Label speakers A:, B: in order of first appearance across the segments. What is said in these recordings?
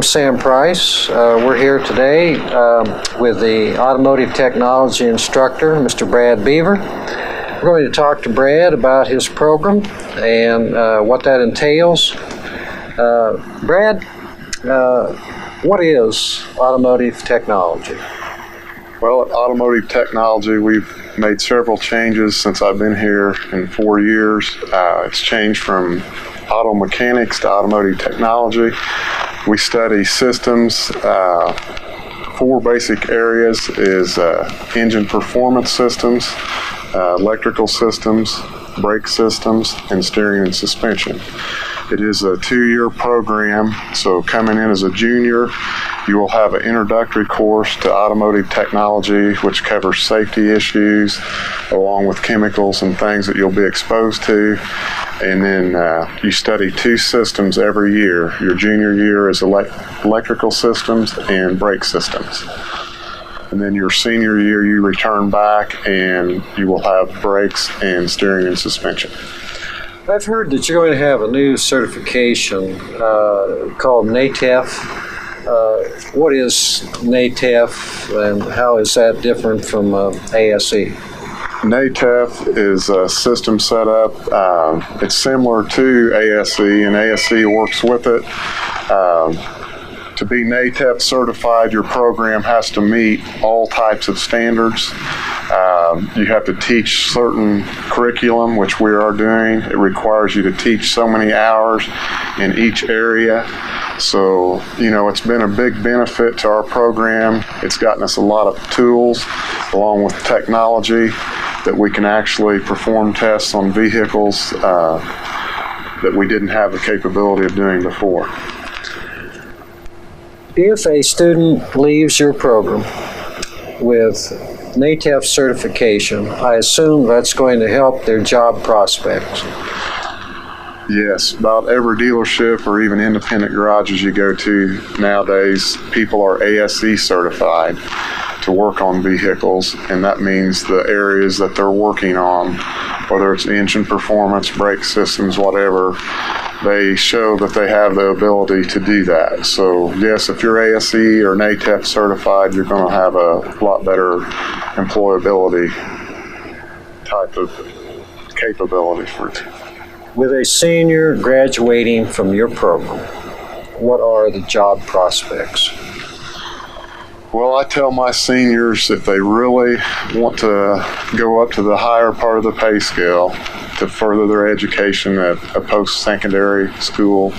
A: I'm Sam Price. We're here today with the automotive technology instructor, Mr. Brad Beaver. We're going to talk to Brad about his program and what that entails. Brad, what is automotive technology?
B: Well, at Automotive Technology, we've made several changes since I've been here in 4 years. It's changed from auto mechanics to automotive technology. We study systems. 4 basic areas is engine performance systems, electrical systems, brake systems, and steering and suspension. It is a 2-year program, so coming in as a junior, you will have an introductory course to automotive technology, which covers safety issues, along with chemicals and things that you'll be exposed to. And then you study 2 systems every year. Your junior year is electrical systems and brake systems. And then your senior year, you return back and you will have brakes and steering and suspension.
A: I've heard that you're going to have a new certification called NATEF. What is NATEF and how is that different from ASE?
B: NATEF is a system setup. It's similar to ASE, and ASE works with it. To be NATEF certified, your program has to meet all types of standards. You have to teach certain curriculum, which we are doing. It requires you to teach so many hours in each area. So, it's been a big benefit to our program. It's gotten us a lot of tools, along with technology, that we can actually perform tests on vehicles that we didn't have the capability of doing before.
A: If a student leaves your program with NATEF certification, I assume that's going to help their job prospects.
B: Yes, about every dealership or even independent garages you go to nowadays, people are ASE certified to work on vehicles, and that means the areas that they're working on, whether it's engine performance, brake systems, whatever, they show that they have the ability to do that. So yes, if you're ASE or NATEF certified, you're going to have a lot better employability type of capability for it.
A: With a senior graduating from your program, what are the job prospects?
B: Well, I tell my seniors, if they really want to go up to the higher part of the pay scale to further their education at a post-secondary school,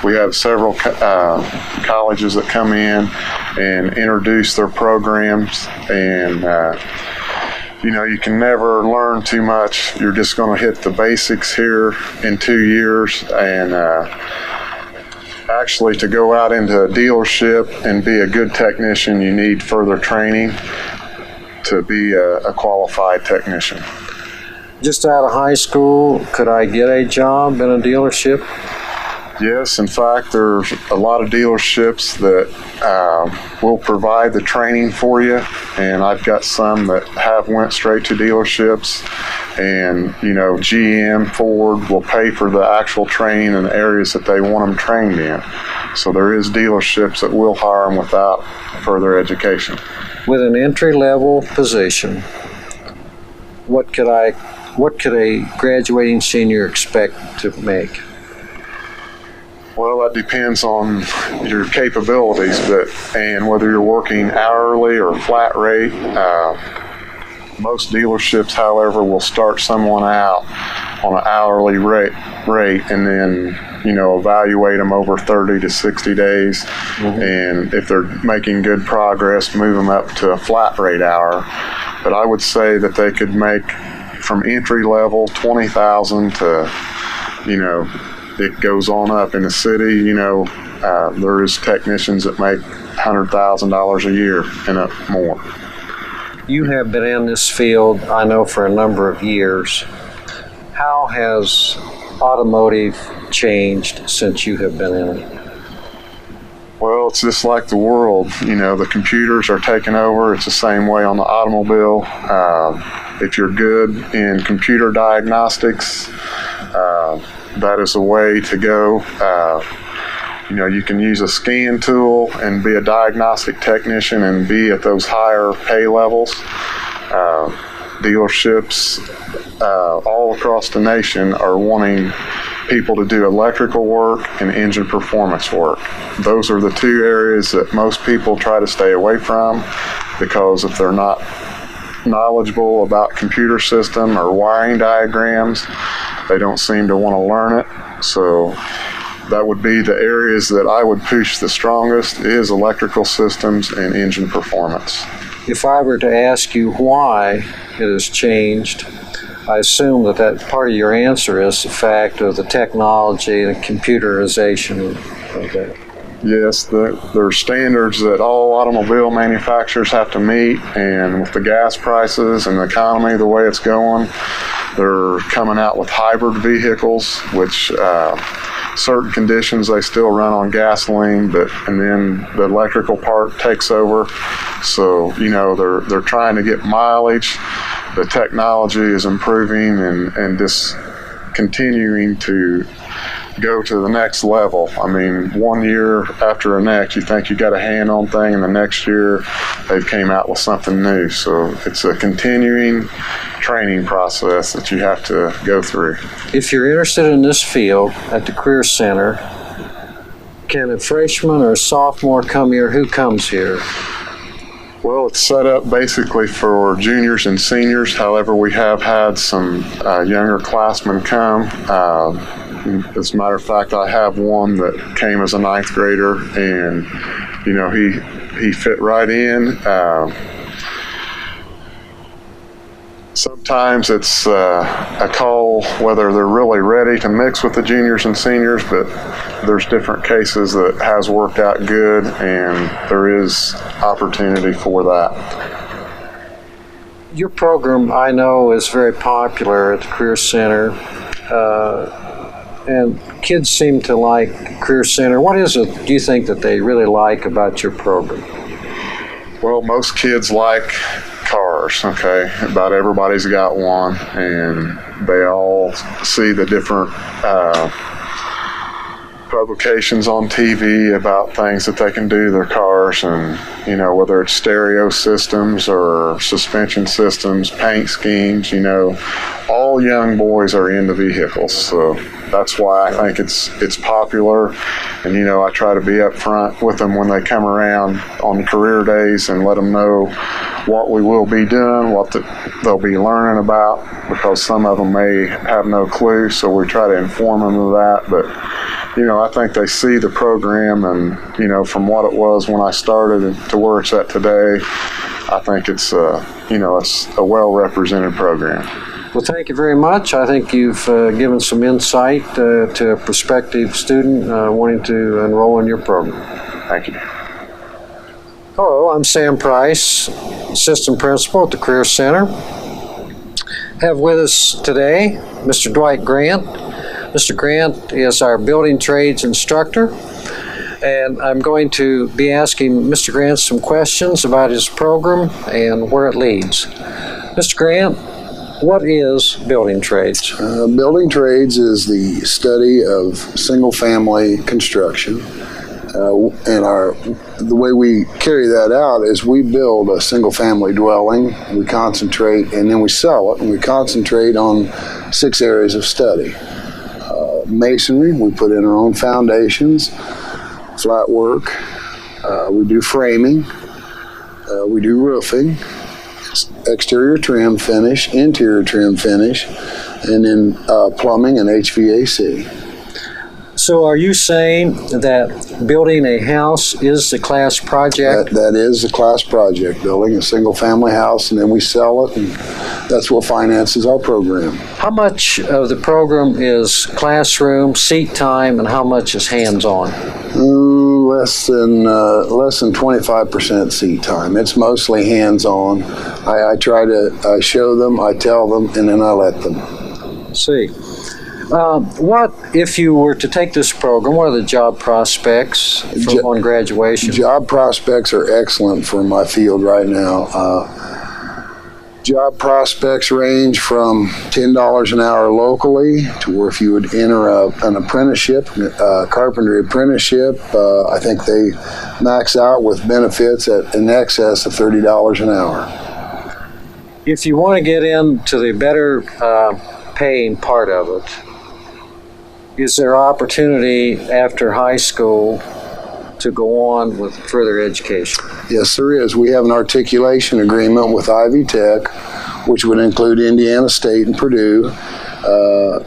B: we have several colleges that come in and introduce their programs, and you can never learn too much. You're just going to hit the basics here in 2 years, and actually, to go out into a dealership and be a good technician, you need further training to be a qualified technician.
A: Just out of high school, could I get a job in a dealership?
B: Yes, in fact, there's a lot of dealerships that will provide the training for you, and I've got some that have went straight to dealerships, and GM, Ford will pay for the actual training in the areas that they want them trained in. So there is dealerships that will hire them without further education.
A: With an entry-level position, what could a graduating senior expect to make?
B: Well, that depends on your capabilities, and whether you're working hourly or flat rate. Most dealerships, however, will start someone out on an hourly rate and then, evaluate them over 30 to 60 days. Mm-hmm. And if they're making good progress, move them up to a flat rate hour. But I would say that they could make from entry level 20,000 to, it goes on up in the city. There is technicians that make $100,000 a year and up more.
A: You have been in this field, I know, for a number of years. How has automotive changed since you have been in it?
B: Well, it's just like the world. The computers are taking over. It's the same way on the automobile. If you're good in computer diagnostics, that is a way to go. You can use a scan tool and be a diagnostic technician and be at those higher pay levels. Dealerships all across the nation are wanting people to do electrical work and engine performance work. Those are the two areas that most people try to stay away from, because if they're not knowledgeable about computer system or wiring diagrams, they don't seem to want to learn it. So that would be the areas that I would push the strongest, is electrical systems and engine performance.
A: If I were to ask you why it has changed, I assume that part of your answer is the fact of the technology, the computerization of that.
B: Yes, there are standards that all automobile manufacturers have to meet, and with the gas prices and the economy the way it's going, they're coming out with hybrid vehicles, which certain conditions they still run on gasoline, and then the electrical part takes over. So they're trying to get mileage. The technology is improving and just continuing to go to the next level. I mean, one year after the next, you think you got a hand on thing, and the next year they've came out with something new. So it's a continuing training process that you have to go through.
A: If you're interested in this field at the Career Center, can a freshman or a sophomore come here? Who comes here?
B: Well, it's set up basically for juniors and seniors. However, we have had some younger classmen come. As a matter of fact, I have one that came as a ninth grader, and he fit right in. Sometimes it's a call whether they're really ready to mix with the juniors and seniors, but there's different cases that has worked out good, and there is opportunity for that.
A: Your program, I know, is very popular at the Career Center, and kids seem to like Career Center. What is it, do you think, that they really like about your program?
B: Well, most kids like cars, okay? About everybody's got one, and they all see the different publications on TV about things that they can do to their cars, and whether it's stereo systems or suspension systems, paint schemes, all young boys are into vehicles. So that's why I think it's popular, and I try to be up front with them when they come around on career days and let them know what we will be doing, what they'll be learning about, because some of them may have no clue, so we try to inform them of that. But I think they see the program, and from what it was when I started to where it's at today, I think it's it's a well-represented program.
A: Well, thank you very much. I think you've given some insight to a prospective student wanting to enroll in your program.
B: Thank you.
A: Hello, I'm Sam Price, Assistant Principal at the Career Center. Have with us today Mr. Dwight Grant. Mr. Grant is our building trades instructor, and I'm going to be asking Mr. Grant some questions about his program and where it leads. Mr. Grant, what is building trades?
C: Building trades is the study of single-family construction, and the way we carry that out is we build a single-family dwelling, we concentrate, and then we sell it, and we concentrate on 6 areas of study. Masonry, we put in our own foundations, flat work, we do framing, we do roofing, exterior trim finish, interior trim finish, and then plumbing and HVAC.
A: So are you saying that building a house is the class project?
C: That is the class project, building a single-family house, and then we sell it, and that's what finances our program.
A: How much of the program is classroom, seat time, and how much is hands-on?
C: Less than 25% seat time. It's mostly hands-on. I show them, I tell them, and then I let them.
A: See. What, if you were to take this program, what are the job prospects on graduation?
C: Job prospects are excellent for my field right now. Job prospects range from $10 an hour locally to where if you would enter an apprenticeship, carpentry apprenticeship, I think they max out with benefits at in excess of $30 an hour.
A: If you want to get into the better paying part of it, is there opportunity after high school to go on with further education?
C: Yes, there is. We have an articulation agreement with Ivy Tech, which would include Indiana State and Purdue.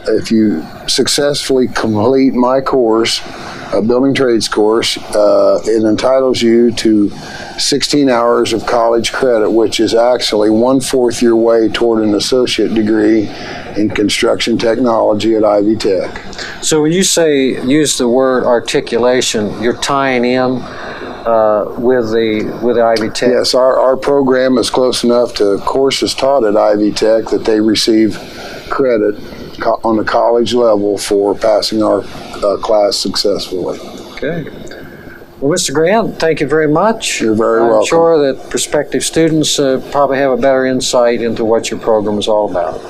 C: If you successfully complete my course, a building trades course, it entitles you to 16 hours of college credit, which is actually 1/4 your way toward an associate degree in construction technology at Ivy Tech.
A: So when you say use the word articulation, you're tying in with Ivy Tech?
C: Yes, our program is close enough to courses taught at Ivy Tech that they receive credit on the college level for passing our class successfully.
A: Okay. Well, Mr. Grant, thank you very much.
C: You're very welcome.
A: I'm sure that prospective students probably have a better insight into what your program is all about.